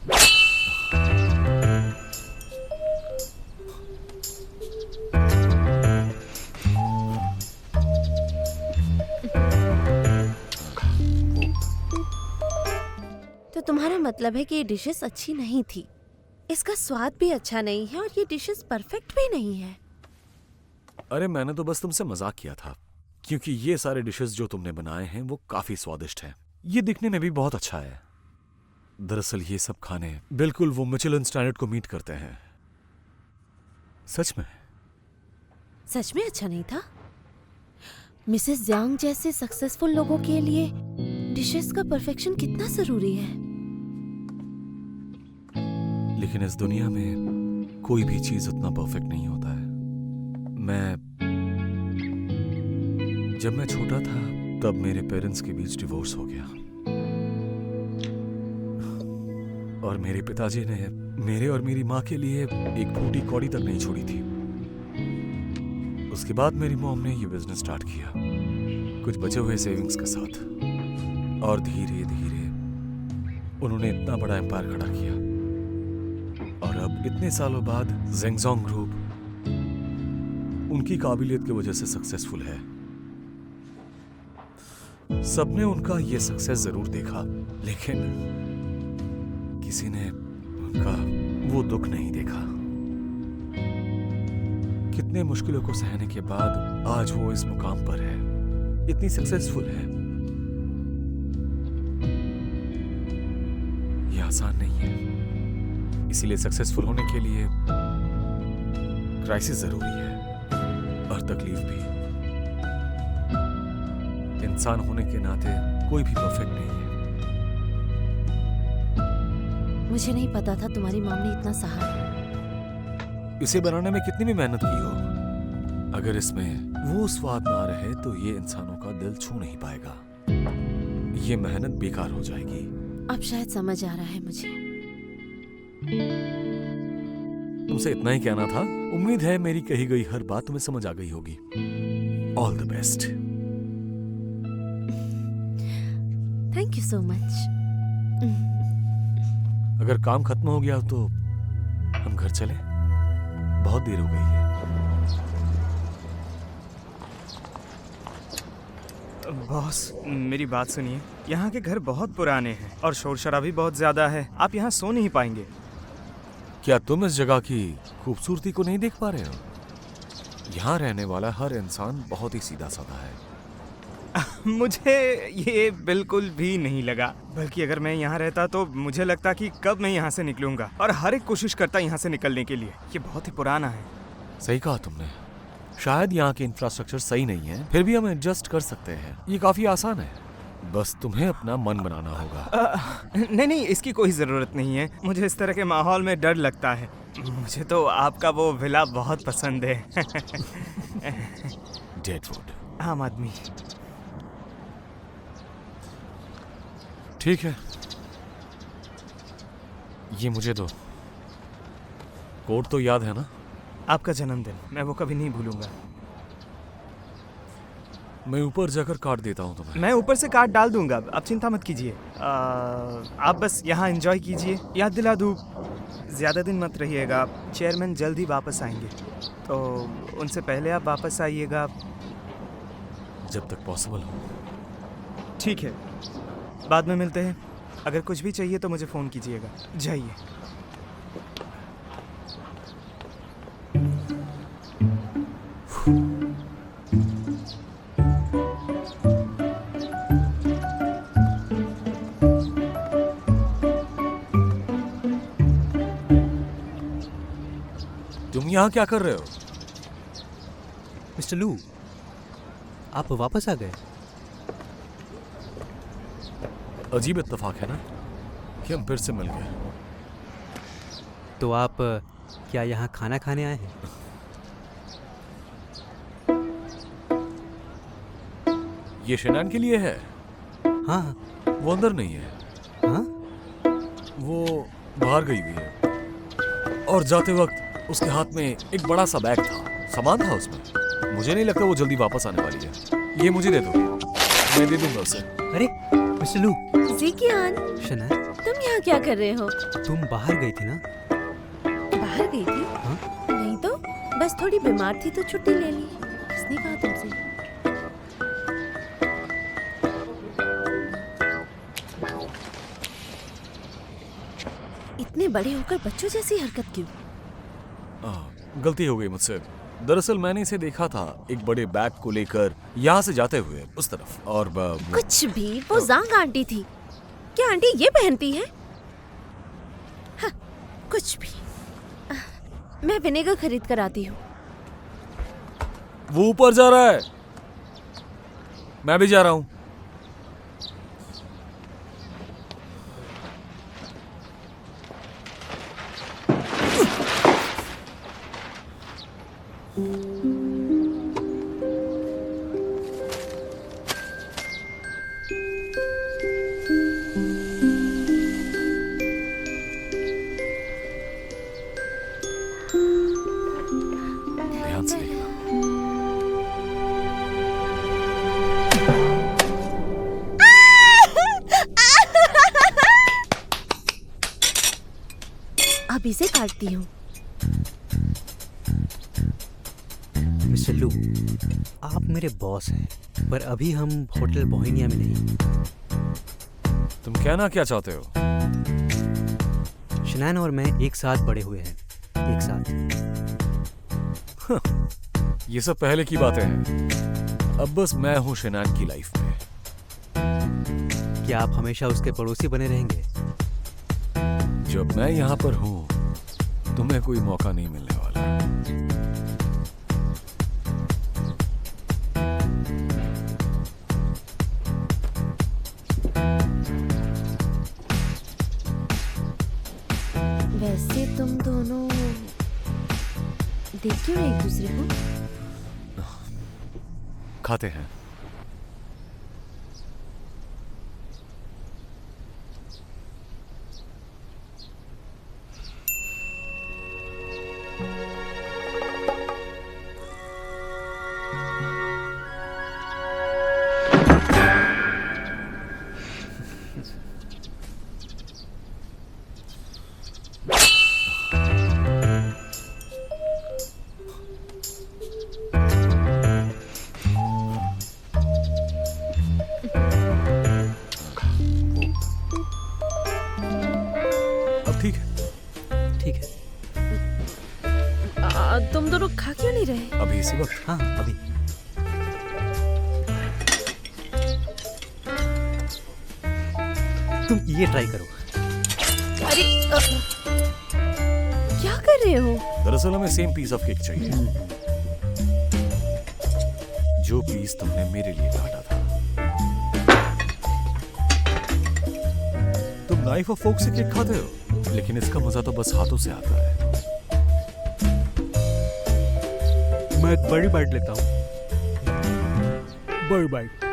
तो तुम्हारा मतलब है कि ये डिशेस अच्छी नहीं थी, इसका स्वाद भी अच्छा नहीं है और ये डिशेस परफेक्ट भी नहीं है। अरे मैंने तो बस तुमसे मजाक किया था, क्योंकि ये सारे डिशेस जो तुमने बनाए हैं वो काफी स्वादिष्ट हैं। ये दिखने में भी बहुत अच्छा है। दरअसल ये सब खाने बिल्कुल वो मिचेलिन स्टैंडर्ड को मीट करते हैं। सच में अच्छा नहीं था? मिसेस ज़ियांग जैसे सक्सेसफुल लोगों के लिए डिशेस का परफेक्शन कितना जरूरी है। लेकिन इस दुनिया में कोई भी चीज उतना परफेक्ट नहीं होता है। जब मैं छोटा था तब मेरे पेरेंट्स के बीच डिवोर्स हो गया और मेरे पिताजी ने मेरे और मेरी माँ के लिए एक फूटी कौड़ी तक नहीं छोड़ी थी। उसके बाद मेरी मॉम ने ये बिजनेस स्टार्ट किया कुछ बचे हुए सेविंग्स के साथ, और धीरे धीरे उन्होंने इतना बड़ा एम्पायर खड़ा किया। और अब इतने सालों बाद ज़ेंगज़ोंग ग्रुप उनकी काबिलियत की वजह से सक्सेसफुल है। सबने उनका ये सक्सेस जरूर देखा, लेकिन किसी ने उनका वो दुख नहीं देखा। कितने मुश्किलों को सहने के बाद आज वो इस मुकाम पर है, इतनी सक्सेसफुल है। ये आसान नहीं है, इसीलिए सक्सेसफुल होने के लिए क्राइसिस जरूरी है और तकलीफ भी। इंसान होने के नाते कोई भी परफेक्ट नहीं है। मुझे नहीं पता था तुम्हारी मॉम ने इतना सहा है। इसे बनाने में कितनी भी मेहनत की हो, अगर इसमें वो स्वाद ना रहे तो ये इंसानों का दिल छू नहीं पाएगा। ये मेहनत बेकार हो जाएगी। अब शायद समझ आ रहा है मुझे। तुमसे इतना ही कहना था। उम्मीद है मेरी कही गई हर बात तुम्हें समझ आ गई होगी। All the best. Thank you so much. अगर काम खत्म हो गया तो हम घर चले, बहुत देर हो गई है। बॉस, मेरी बात सुनिए। यहाँ के घर बहुत पुराने हैं और शोर शराबा भी बहुत ज्यादा है। आप यहाँ सो नहीं पाएंगे। क्या तुम इस जगह की खूबसूरती को नहीं देख पा रहे हो? यहाँ रहने वाला हर इंसान बहुत ही सीधा साधा है। मुझे ये बिल्कुल भी नहीं लगा, बल्कि अगर मैं यहाँ रहता तो मुझे लगता कि कब मैं यहाँ से निकलूंगा, और हर एक कोशिश करता यहाँ से निकलने के लिए। ये बहुत ही पुराना है। सही कहा तुमने। शायद यहाँ के इंफ्रास्ट्रक्चर सही नहीं है, फिर भी हम एडजस्ट कर सकते हैं। ये काफी आसान है, बस तुम्हें अपना मन बनाना होगा। नहीं, इसकी कोई जरूरत नहीं है। मुझे इस तरह के माहौल में डर लगता है। मुझे तो आपका वो विला बहुत पसंद है। डेडवुड। आम आदमी। ठीक है, ये मुझे दो। कोड तो याद है ना? आपका जन्मदिन, मैं वो कभी नहीं भूलूंगा। मैं ऊपर जाकर काट देता हूँ तुम्हें। मैं ऊपर से काट डाल दूंगा, आप चिंता मत कीजिए। आप बस यहाँ एंजॉय कीजिए। याद दिला दूँ, ज़्यादा दिन मत रहिएगा। चेयरमैन जल्द ही वापस आएंगे, तो उनसे पहले आप वापस आइएगा। जब तक पॉसिबल हो। ठीक है, बाद में मिलते हैं। अगर कुछ भी चाहिए तो मुझे फ़ोन कीजिएगा। जाइए। तुम यहाँ क्या कर रहे हो? मिस्टर लू, आप वापस आ गए। अजीब इत्तेफाक है ना कि हम फिर से मिल गए। तो आप क्या यहाँ खाना खाने आए हैं? ये शेनान के लिए है। हाँ। वो अंदर नहीं है। हाँ? वो बाहर गई हुई है, और जाते वक्त उसके हाथ में एक बड़ा सा बैग था, सामान था उसमें। मुझे नहीं लगता वो जल्दी वापस आने वाली है। ये मुझे दे दो, मैं दे दूंगा उसे। अरे मिस्टर लू। ज़िकियान। शनान, तुम यहाँ क्या कर रहे हो? तुम बाहर गई थी ना? बाहर गई थी? हाँ? नहीं तो, बस थोड़ी बीमार थी तो छुट्टी ले ली। किसने कहा तुमसे? इतने बड़े होकर बच्चों जैसी हरकत क्यों? गलती हो गई मुझसे। दरअसल मैंने इसे देखा था एक बड़े बैग को लेकर यहाँ से जाते हुए उस तरफ, और कुछ भी, वो ज़ांग आंटी थी। क्या आंटी ये पहनती है? हाँ, कुछ भी। मैं विनेगर खरीद कर आती हूँ। वो ऊपर जा रहा है, मैं भी जा रहा हूँ। ध्यान से देखना। अब इसे काटती हूँ। मिस्टर लू, आप मेरे बॉस हैं, पर अभी हम होटल बोहेमिया में नहीं। तुम कहना क्या चाहते हो? शनान और मैं एक साथ बड़े हुए हैं, एक साथ। ये सब पहले की बातें हैं। अब बस मैं हूँ शनान की लाइफ में। क्या आप हमेशा उसके पड़ोसी बने रहेंगे? जब मैं यहाँ पर हूँ तुम्हें कोई मौका नहीं मिलने वाला। वैसे तुम दोनों देख क्यों एक दूसरे को? खाते हैं। अब ठीक है। ठीक है। तुम दोनों खा क्यों नहीं रहे? अभी इसी वक्त। हाँ, अभी। तुम ये ट्राई करो। अरे क्या कर रहे हो? दरअसल हमें सेम पीस ऑफ केक चाहिए, जो पीस तुमने मेरे लिए काटा था। तुम नाइफ और फोर्क से केक खाते हो, लेकिन इसका मजा तो बस हाथों से आता है। मैं एक बड़ी बाइट लेता हूँ। बड़ी बाइट।